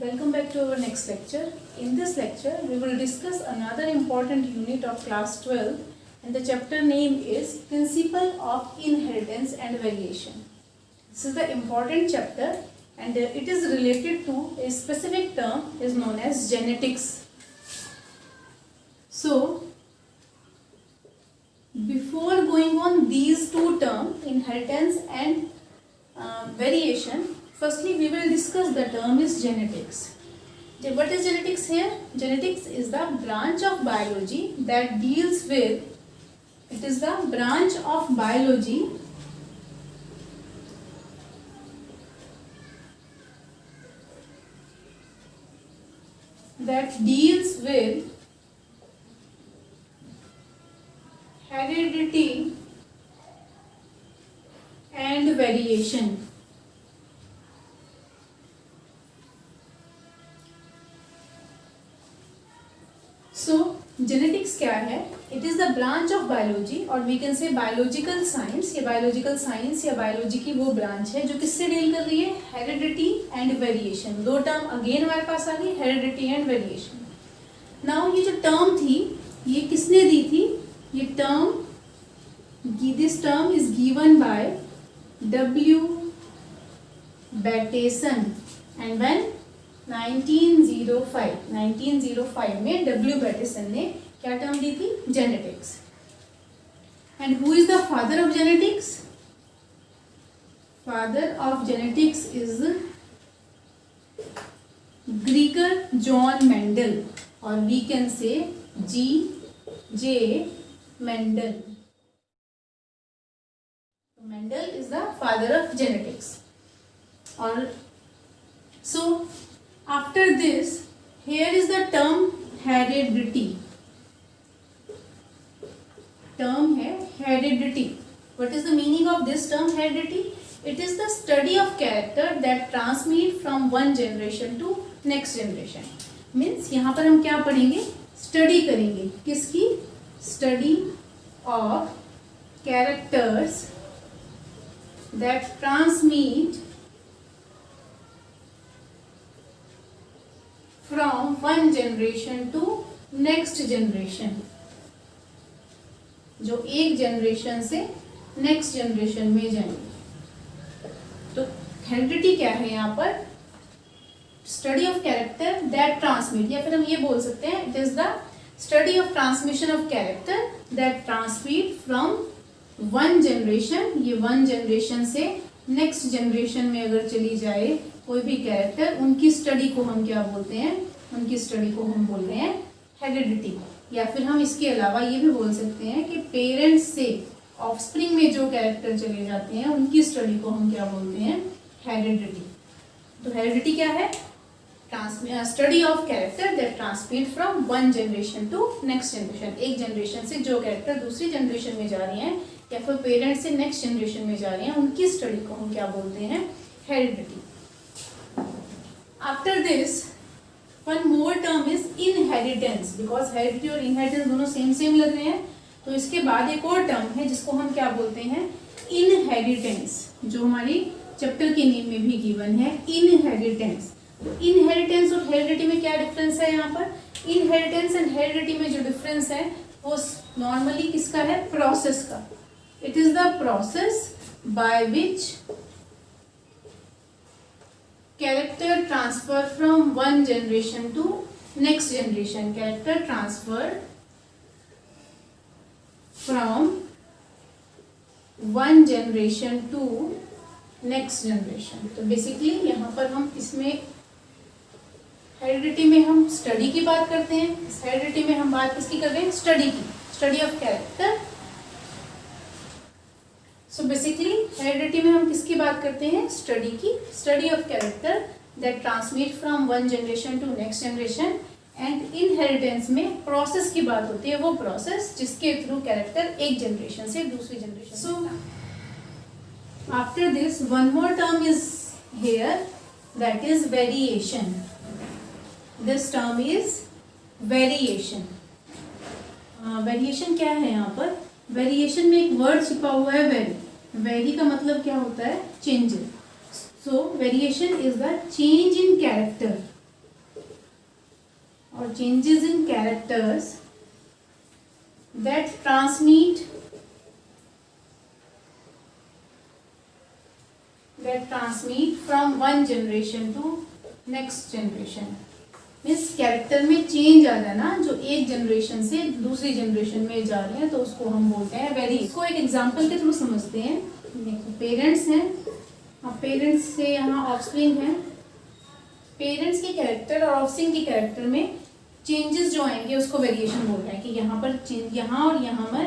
Welcome back to our next lecture. In this lecture, we will discuss another important unit of class 12 and the chapter name is Principle of Inheritance and Variation. This is the important chapter and it is related to a specific term is known as genetics. So, before going on these two terms, inheritance and variation, firstly we will discuss the term is genetics. What is genetics here? Genetics is the branch of biology that deals with, it is the branch of biology that deals with heredity and variation. So genetics क्या है? It is the branch of biology और we can say biological science. ये biological science या biology की वो branch है जो किससे deal कर रही है? Heredity and variation. दो term again हमारे पास आ गई, heredity and variation. Now ये जो term थी, ये किसने दी थी? ये term, this term is given by W. Bateson and when 1905 में W. Bateson ने क्या टर्म दी थी? Genetics. And who is the father of genetics? Father of genetics is Gregor John Mendel और we can say G.J. Mendel. Mendel is the father of genetics. और so after this, here is the term heredity. Term है heredity. What is the meaning of this term heredity? It is the study of character that transmit from one generation to next generation. Means यहाँ पर हम क्या पढ़ेंगे? Study करेंगे. किसकी? Study of characters that transmit from one generation to next generation. जो एक generation से नेक्स्ट जनरेशन में जाएंगे. तो हेरिडिटी क्या है यहाँ पर? Study of character that transmit, या फिर हम ये बोल सकते हैं it is the study of transmission of character that transmit from one generation. ये वन जनरेशन से नेक्स्ट जनरेशन में अगर चली जाए कोई भी कैरेक्टर, उनकी स्टडी को हम क्या बोलते हैं? उनकी स्टडी को हम बोल रहे हैं हेरिडिटी. या फिर हम इसके अलावा ये भी बोल सकते हैं कि पेरेंट्स से ऑफस्प्रिंग में जो कैरेक्टर चले जाते हैं उनकी स्टडी को हम क्या बोलते हैं? हेरिडिटी. तो हेरिडिटी क्या है? Study of character that transmit from one generation to next generation. एक जनरेशन से जो कैरेक्टर दूसरी जनरेशन में जा रही हैं या फिर पेरेंट्स से नेक्स्ट जनरेशन में जा रही हैं, उनकी स्टडी को हम क्या बोलते हैं? Heredity. After this one more term is inheritance, because heredity और inheritance दोनों सेम लग रहे हैं. तो इसके बाद एक और टर्म है जिसको हम क्या बोलते हैं? इनहेरिटेंस, जो हमारी चैप्टर के नेम में भी गिवन है. इनहेरिटेंस. इनहेरिटेंस और हेरिडिटी में क्या डिफरेंस है? यहाँ पर इनहेरिटेंस एंड हेरिडिटी में जो डिफरेंस है वो नॉर्मली किसका है? प्रोसेस का. It is the process by which character transfer from one generation to next generation. Character transfer from one generation to next generation. तो बेसिकली यहाँ पर हम इसमें हेरिडिटी में हम स्टडी की बात करते हैं. इस हेरिडिटी में हम बात किसकी कर रहे हैं? स्टडी की. Study of character. So basically heredity में हम किसकी बात करते हैं? स्टडी की. Study of character that transmit from one generation to next generation. And inheritance में प्रोसेस की बात होती है, वो प्रोसेस जिसके थ्रू कैरेक्टर एक जनरेशन से दूसरी generation. So after this one more term is here that is variation. This term is variation. Variation क्या है यहाँ पर? वेरिएशन में एक वर्ड छिपा हुआ है वेरी. वेरी का मतलब क्या होता है? Change. So variation is the change in character. or changes in characters that transmit from one generation to next generation. Means character में चेंज आ जाना जो एक जनरेशन से दूसरी जनरेशन में जा रहे हैं, तो उसको हम बोलते हैं वेरी। इसको एक एग्जांपल के थ्रू समझते हैं। देखो पेरेंट्स हैं, अब पेरेंट्स से यहाँ ऑफस्प्रिंग है। पेरेंट्स के कैरेक्टर और ऑफस्प्रिंग के कैरेक्टर में चेंजेस जो आएंगे उसको वेरिएशन बोल रहे हैं कि यहाँ पर यहाँ और यहाँ पर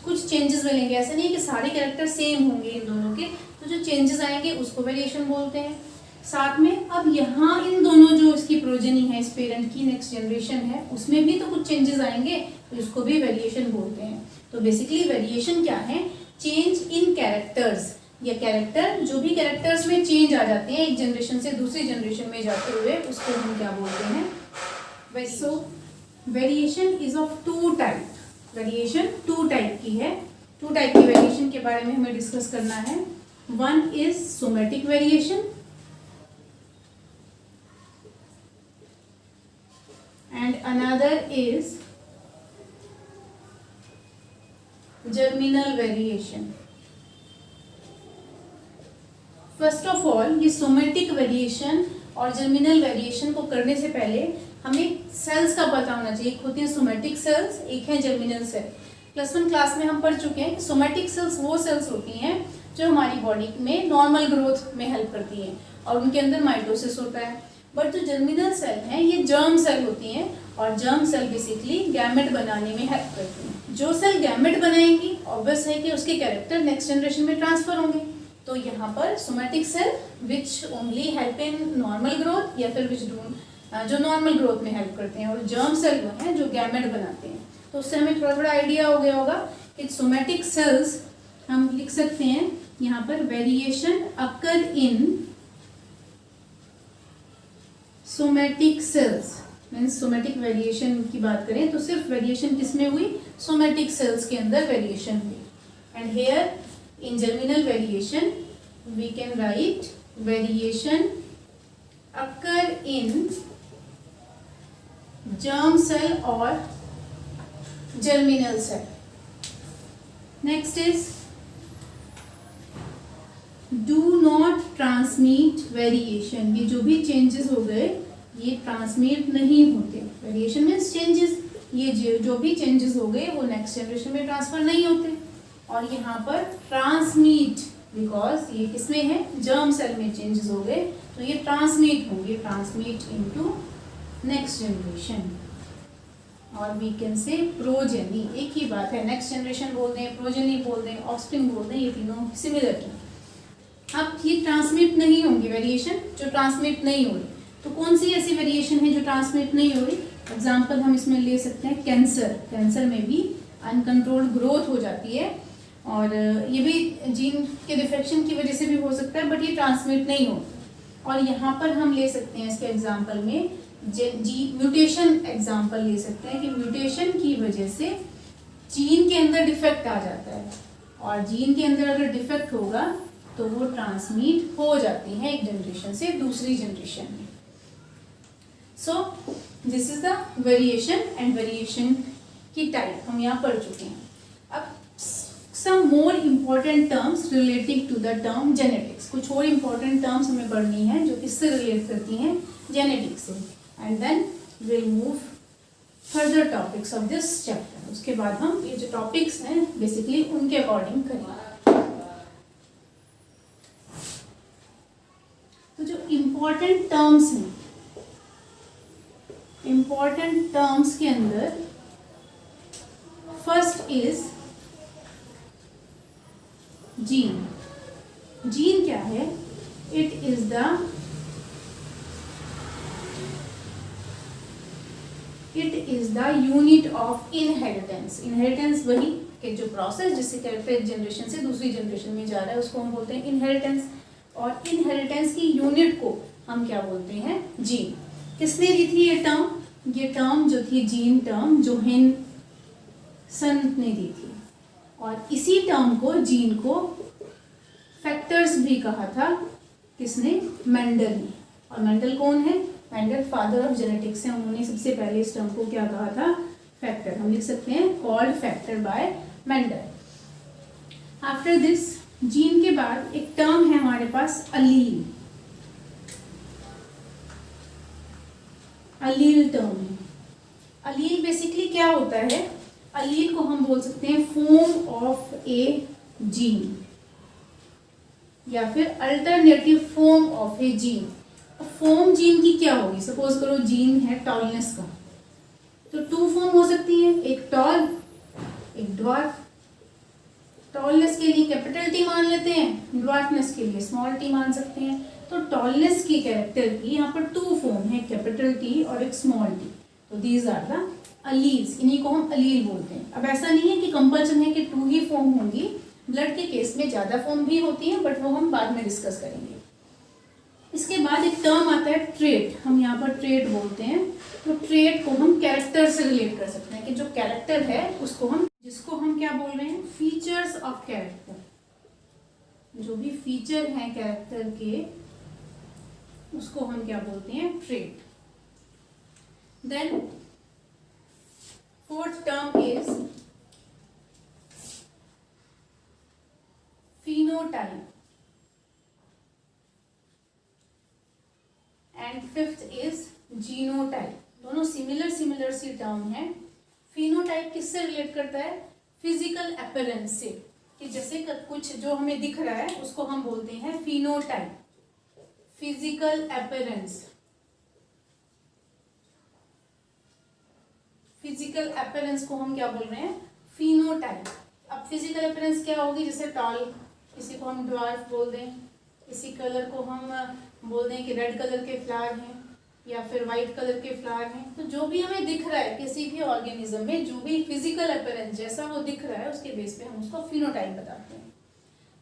कुछ चेंजेस मिलेंगे। ऐसा नहीं है कि सारे कैरेक्टर सेम होंगे इन दोनों के, तो जो चेंजेस आएंगे उसको वेरिएशन बोलते हैं। साथ में अब यहाँ इन दोनों जो इसकी प्रोजेनी है, इस पेरेंट की नेक्स्ट जनरेशन है, उसमें भी तो कुछ चेंजेस आएंगे, तो इसको भी वेरिएशन बोलते हैं। तो बेसिकली वेरिएशन क्या है? चेंज इन कैरेक्टर्स, या कैरेक्टर जो भी कैरेक्टर्स में चेंज आ जाते हैं एक जनरेशन से दूसरी जनरेशन में जाते हुए, उसको हम क्या बोलते हैं? So variation is of two type. Variation two type की है। टू टाइप की वेरिएशन के बारे में हमें डिस्कस करना है। One is somatic variation and another is germinal variation. First of all ये सोमेटिक वेरिएशन और जर्मिनल वेरिएशन को करने से पहले हमें सेल्स का पता होना चाहिए। एक होती है सोमेटिक सेल्स, एक है germinal cell. Plus one class में हम पढ़ चुके हैं कि सोमेटिक सेल्स वो सेल्स होती हैं जो हमारी बॉडी में नॉर्मल ग्रोथ में हेल्प करती हैं और उनके अंदर माइटोसिस होता है। बट जो जर्मिनल सेल हैं ये जर्म सेल होती हैं, और जर्म सेल बेसिकली गैमेट बनाने में हेल्प करती हैं। जो सेल गैमेट बनाएंगी ऑब्वियस है कि उसके कैरेक्टर नेक्स्ट जनरेशन में ट्रांसफर होंगे। तो यहाँ पर somatic cell which only help in normal growth, या फिर विच जो नॉर्मल ग्रोथ में हेल्प करते हैं, और जर्म सेल वो हैं जो गैमेट बनाते हैं। तो उससे हमें थोड़ा थोड़ा आइडिया हो गया होगा कि सोमेटिक सेल्स हम लिख सकते हैं यहाँ पर variation occur in somatic cells. Means somatic variation की बात करें तो सिर्फ वेरिएशन किसमें हुई? सोमेटिक सेल्स के अंदर वेरिएशन हुई। And here in germinal variation we can write variation occur in germ cell और germinal cell. Next is do not transmit variation. ये जो भी चेंजेस हो गए ये ट्रांसमिट नहीं होते। वेरिएशन मीन्स चेंजेस, ये जो भी चेंजेस हो गए वो नेक्स्ट जनरेशन में ट्रांसफर नहीं होते। और यहाँ पर ट्रांसमिट, बिकॉज ये किसमें है? जर्म सेल में चेंजेस हो गए, तो ये ट्रांसमिट होंगे, ट्रांसमिट इनटू नेक्स्ट जनरेशन। और वी कैन से प्रोजेनी, एक ही बात है, नेक्स्ट जनरेशन बोल दें, प्रोजेनी बोल दें, ऑफस्प्रिंग बोल दें, ये तीनों सिमिलर है। अब ये ट्रांसमिट नहीं होंगे, वेरिएशन जो ट्रांसमिट नहीं हो रही। तो कौन सी ऐसी वेरिएशन है जो ट्रांसमिट नहीं हो रही? एग्जाम्पल हम इसमें ले सकते हैं कैंसर। कैंसर में भी अनकंट्रोल्ड ग्रोथ हो जाती है, और ये भी जीन के डिफेक्शन की वजह से भी हो सकता है, बट ये ट्रांसमिट नहीं होता। और यहाँ पर हम ले सकते हैं इसके एग्जाम्पल में म्यूटेशन एग्जाम्पल ले सकते हैं कि म्यूटेशन की वजह से जीन के अंदर डिफेक्ट आ जाता है, और जीन के अंदर अगर डिफेक्ट होगा तो वो ट्रांसमिट हो जाती हैं एक जनरेशन से दूसरी जनरेशन में। So this is the variation and variation की टाइप हम यहाँ पढ़ चुके हैं। अब some more important terms relating to the term genetics. कुछ और इम्पॉर्टेंट टर्म्स हमें पढ़नी है जो किससे रिलेट करती हैं? जेनेटिक्स से। And then will move further topics of this chapter. उसके बाद हम ये जो टॉपिक्स हैं बेसिकली उनके अकॉर्डिंग करेंगे। तो जो इम्पॉर्टेंट टर्म्स हैं, इम्पॉर्टेंट टर्म्स के अंदर फर्स्ट इज जीन। जीन क्या है? It is the unit of inheritance. Inheritance वही कि जो प्रोसेस जिससे कैरेक्टर एक जनरेशन से दूसरी जनरेशन में जा रहा है उसको हम बोलते हैं इनहेरिटेंस। और इनहेरिटेंस की यूनिट को हम क्या बोलते हैं? जीन। किसने दी थी ये टर्म? ये टर्म जो थी जीन टर्म जोहेनसन ने दी थी, और इसी टर्म को, जीन को फैक्टर्स भी कहा था। किसने? मेंडल ने। और मेंडल कौन है? मेंडल फादर ऑफ जेनेटिक्स है, उन्होंने सबसे पहले इस टर्म को क्या कहा था, फैक्टर। हम लिख सकते हैं called factor by Mendel. After this gene के बाद एक टर्म है हमारे पास अलील। अलील टर्म है। अलील बेसिकली क्या होता है, अलील को हम बोल सकते हैं फॉर्म ऑफ ए जीन या फिर alternative form of A gene. Form gene की क्या होगी, सपोज करो जीन है टॉलनेस का, तो टू फॉर्म हो सकती है, एक टॉल एक ड्वार्फ। टॉलनेस के लिए कैपिटल टी मान लेते हैं, ड्वार्फनेस के लिए स्मॉल टी मान सकते हैं। तो टॉलनेस की कैरेक्टर की यहाँ पर टू फॉर्म है, कैपिटल टी और एक स्मॉल टी। तो दीज आर द अलील्स, इन्हीं को हम अलील बोलते हैं। अब ऐसा नहीं है कि कंपल्सन है कि टू ही फॉर्म होंगी, ब्लड के केस में ज्यादा फॉर्म भी होती है, बट वो हम बाद में डिस्कस करेंगे। इसके बाद एक टर्म आता है ट्रेट, हम यहाँ पर ट्रेट बोलते हैं। तो ट्रेट को हम कैरेक्टर से रिलेट कर सकते हैं कि जो कैरेक्टर है उसको हम, जिसको हम क्या बोल रहे हैं, फीचर्स ऑफ कैरेक्टर। जो भी फीचर हैं कैरेक्टर के उसको हम क्या बोलते हैं, trait. Then fourth term is phenotype and fifth is genotype। दोनों सिमिलर सी टर्म है। phenotype किससे रिलेट करता है, फिजिकल अपीयरेंस से, कि जैसे कुछ जो हमें दिख रहा है उसको हम बोलते हैं phenotype, physical appearance. Physical appearance को हम क्या बोल रहे हैं, phenotype। अब फिजिकल अपीयरेंस क्या होगी, जैसे टॉल, किसी को हम ड्वार्फ बोल दें, किसी कलर को हम बोल दें कि रेड कलर के फ्लावर हैं या फिर वाइट कलर के फ्लावर हैं। तो जो भी हमें दिख रहा है किसी भी ऑर्गेनिज्म में, जो भी फिजिकल अपीयरेंस जैसा वो दिख रहा है, उसके बेस पे हम उसको फिनोटाइप बताते हैं।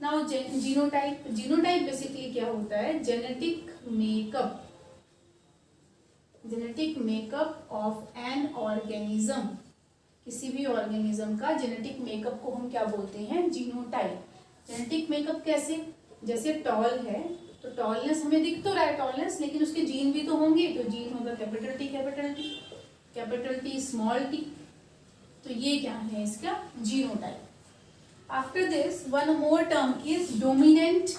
नाउ जीनोटाइप, जीनोटाइप बेसिकली क्या होता है, genetic makeup, genetic makeup of an organism. किसी भी ऑर्गेनिज्म का जेनेटिक मेकअप को हम क्या बोलते हैं, जीनोटाइप। जेनेटिक मेकअप कैसे, जैसे टॉल है तो टॉलनेस हमें दिख तो रहा है टॉलनेस, लेकिन उसके जीन भी तो होंगे, तो जीन होगा capital T capital T, capital T small T. तो ये क्या है इसका genotype. After this one more term is dominant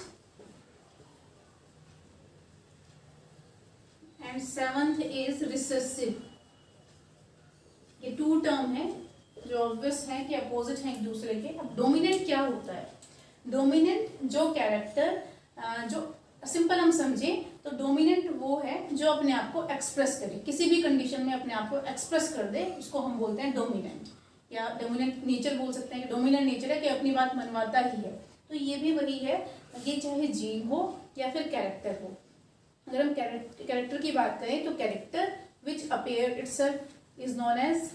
and seventh is recessive. ये टू टर्म है जो ऑब्वियस है कि अपोजिट है एक दूसरे के। अब डोमिनेंट क्या होता है, डोमिनेंट जो कैरेक्टर, जो सिंपल हम समझे तो डोमिनेंट वो है जो अपने आप को एक्सप्रेस करे, किसी भी कंडीशन में अपने आप को एक्सप्रेस कर दे, उसको हम बोलते हैं डोमिनेंट। या डोमिनेंट नेचर बोल सकते हैं कि डोमिनेंट नेचर है कि अपनी बात मनवाता ही है। तो ये भी वही है, ये चाहे जीन हो या फिर कैरेक्टर हो। अगर हम कैरेक्टर की बात करें तो character which appear itself is known as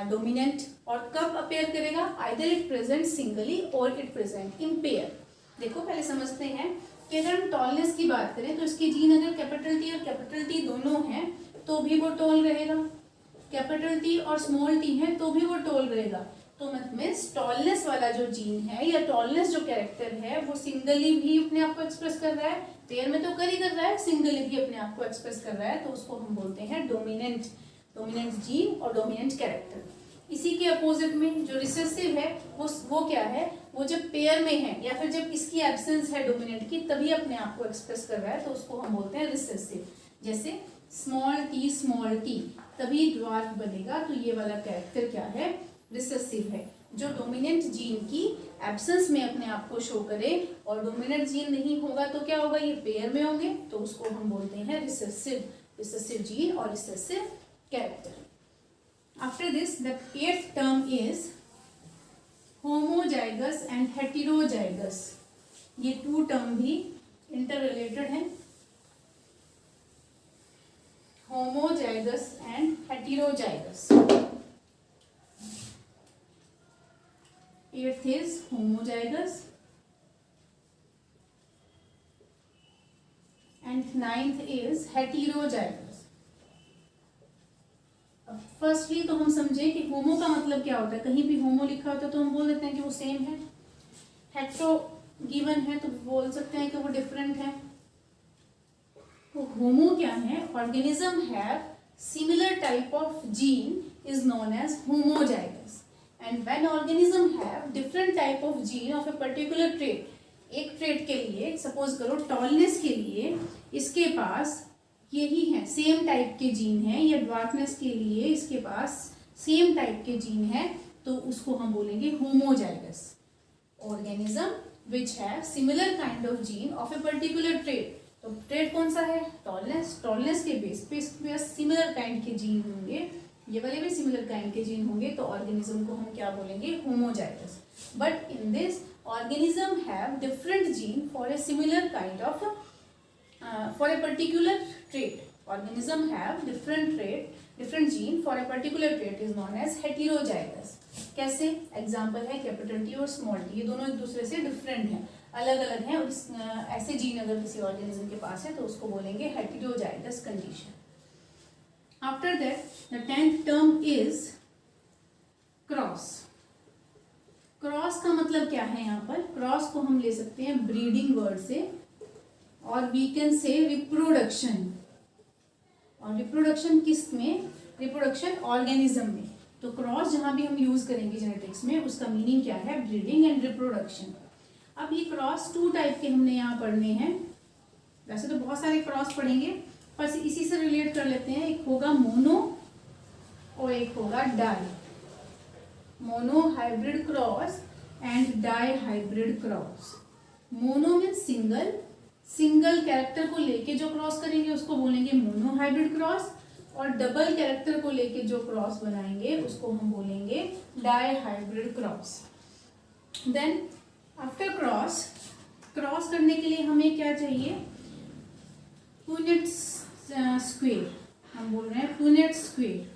dominant. और कब अपेयर करेगा, आइदर इट प्रेजेंट सिंगली और इट प्रेजेंट इन पेयर। देखो पहले समझते हैं कि अगर हम टॉलनेस की बात करें तो इसकी जीन अगर कैपिटल टी और कैपिटल टी दोनों हैं तो भी वो टॉल रहेगा, कैपिटल टी और स्मॉल टी है तो भी वो टॉल रहेगा। तो मीन्स टॉलनेस वाला जो जीन है या टॉलनेस जो कैरेक्टर है वो सिंगली भी अपने आप को एक्सप्रेस कर रहा है, पेयर में तो कर ही कर रहा है, सिंगली भी अपने आप को एक्सप्रेस कर रहा है, तो उसको हम बोलते हैं डोमिनेंट, डोमिनेंट जीन और डोमिनेंट कैरेक्टर। इसी के अपोजिट में जो रिसेसिव है वो क्या है, वो जब पेयर में है या फिर जब इसकी एब्सेंस है डोमिनेंट की तभी अपने आप को एक्सप्रेस कर रहा है, तो उसको हम बोलते हैं रिसेसिव। जैसे स्मॉल टी तभी ड्वार्फ बनेगा, तो ये वाला कैरेक्टर क्या है, रिसेसिव है, जो डोमिनेंट जीन की एब्सेंस में अपने आप को शो करे। और डोमिनेंट जीन नहीं होगा तो क्या होगा, ये पेयर में होंगे, तो उसको हम बोलते हैं रिसेसिव जीन और recessive character. After this, the eighth term is homozygous and heterozygous। ये टू टर्म भी इंटर रिलेटेड हैं, homozygous and heterozygous। Eighth is homozygous and ninth is heterozygous। Firstly तो हम समझे कि होमो का मतलब क्या होता है, कहीं भी होमो लिखा होता है तो हम बोल देते हैं कि वो सेम है। हेट्रो गिवन है तो बोल सकते हैं कि वो डिफरेंट है। तो होमो क्या है, organism have similar type of gene is known as homozygous, and when organism have different type of gene of a particular trait, एक ट्रेट के लिए सपोज करो टॉलनेस के लिए इसके पास यही है, सेम टाइप के जीन है, या ड्वार्फनेस के लिए इसके पास सेम टाइप के जीन है, तो उसको हम बोलेंगे homozygous. Organism which have similar kind of gene of a particular trait, तो ट्रेट कौन सा है, टॉलनेस, टॉलनेस के बेस पे इसके पास सिमिलर काइंड के जीन होंगे, ये वाले भी सिमिलर काइंड के जीन होंगे, तो ऑर्गेनिज्म को हम क्या बोलेंगे, homozygous. But in this organism have different gene for a similar kind of for a particular trait. Organism have different gene for a particular trait is known as heterozygous. कैसे, example है capital T और small T, ये दोनों एक दूसरे से different हैं, अलग अलग हैं, और ऐसे जीन अगर किसी ऑर्गेनिज्म के पास है तो उसको बोलेंगे heterozygous condition. After that the 10th term is cross. Cross का मतलब क्या है, यहाँ पर क्रॉस को हम ले सकते हैं ब्रीडिंग वर्ड से, और वी कैन से रिप्रोडक्शन, और रिप्रोडक्शन किस में, रिप्रोडक्शन ऑर्गेनिज्म में। तो क्रॉस जहां भी हम यूज करेंगे जेनेटिक्स में उसका मीनिंग क्या है, ब्रीडिंग एंड रिप्रोडक्शन। अब ये क्रॉस 2 टाइप के हमने यहाँ पढ़ने हैं, वैसे तो बहुत सारे क्रॉस पढ़ेंगे पर इसी से रिलेट कर लेते हैं। एक होगा मोनो और एक होगा di. Mono hybrid cross and di hybrid cross. Mono mean single, single character को लेके जो क्रॉस करेंगे उसको बोलेंगे मोनो हाइब्रिड क्रॉस, और डबल कैरेक्टर को लेके जो क्रॉस बनाएंगे उसको हम बोलेंगे di hybrid cross. Then after cross, cross करने के लिए हमें क्या चाहिए, पुनेट स्क्वेयर, हम बोल रहे हैं पुनेट स्क्वेयर।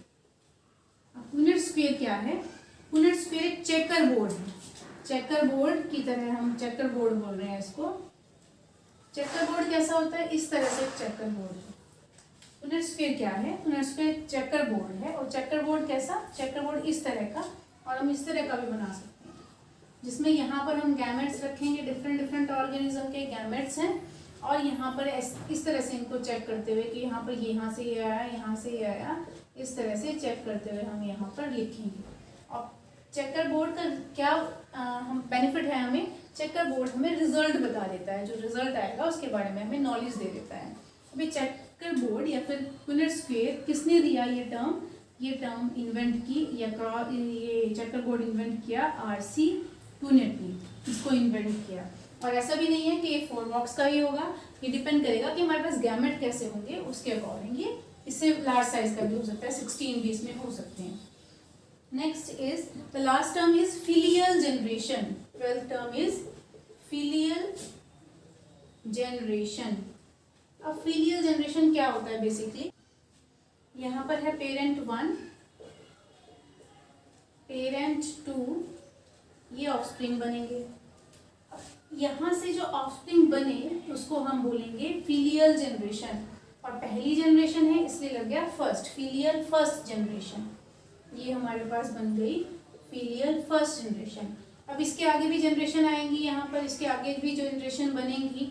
पुनेट स्क्वेयर क्या है, पुनेट स्क्वेयर एक चेकर बोर्ड है, चेकर बोर्ड की तरह हम चेकर बोर्ड बोल रहे हैं इसको। चेकर बोर्ड कैसा होता है, इस तरह से चेकर बोर्ड है। पुनेट स्क्वेयर क्या है, पुनेट स्क्वेयर चेकर बोर्ड है, और चेकर बोर्ड कैसा, चेकर बोर्ड इस तरह का, और हम इस तरह का भी बना सकते हैं, जिसमें यहाँ पर हम गैमेट्स रखेंगे, डिफरेंट ऑर्गेनिज्म के गैमेट्स हैं, और यहाँ पर इस तरह से इनको चेक करते हुए कि यहाँ पर यहाँ से ये आया, यहाँ से ये आया, इस तरह से चेक करते हुए हम यहाँ पर लिखेंगे। और चेकर बोर्ड का क्या हम बेनिफिट है, हमें चेकर बोर्ड हमें रिजल्ट बता देता है, जो रिजल्ट आएगा उसके बारे में हमें नॉलेज दे देता है। अभी चेकर बोर्ड या फिर पुनेट स्क्वेयर किसने दिया ये टर्म इन्वेंट की, या ये चेकर बोर्ड इन्वेंट किया RC पुनेट ने, इसको इन्वेंट किया। और ऐसा भी नहीं है कि ये 4 बॉक्स का ही होगा, ये डिपेंड करेगा कि हमारे पास गैमेट कैसे होंगे, उसके अकॉर्डिंग ये इससे लार्ज साइज का भी हो सकता है, 16 भी इसमें हो सकते हैं। Next is the last term is filial generation. 12th term is filial generation. अब filial generation क्या होता है बेसिकली, यहाँ पर है पेरेंट 1, पेरेंट 2, ये ऑफस्प्रिंग बनेंगे। यहाँ से जो ऑफस्प्रिंग बने उसको हम बोलेंगे filial generation, और पहली जनरेशन है इसलिए लग गया फर्स्ट, filial first generation। ये हमारे पास बन गई फीलियल फर्स्ट जनरेशन। अब इसके आगे भी जनरेशन आएंगी, यहाँ पर इसके आगे भी जो जनरेशन बनेंगी,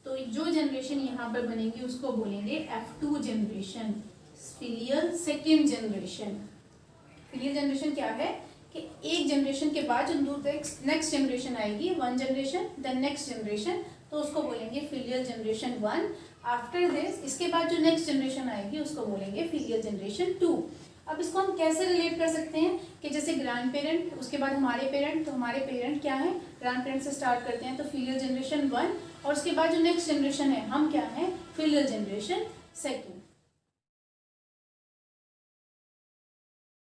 तो जो जनरेशन यहाँ पर बनेंगी उसको बोलेंगे F2 generation, filial second generation. Filial generation क्या है कि एक जनरेशन के बाद जो नेक्स्ट जनरेशन आएगी, 1 जनरेशन देन नेक्स्ट जनरेशन, तो उसको बोलेंगे फीलियल जनरेशन 1। आफ्टर दिस, इसके बाद जो नेक्स्ट जनरेशन आएगी उसको बोलेंगे फीलियल जनरेशन 2। अब इसको हम कैसे रिलेट कर सकते हैं कि जैसे ग्रैंड पेरेंट, उसके बाद हमारे पेरेंट, तो हमारे पेरेंट क्या है, ग्रैंड पेरेंट से स्टार्ट करते हैं तो फीलियल जनरेशन 1, और उसके बाद जो नेक्स्ट जनरेशन है हम क्या है, फीलियल जनरेशन 2।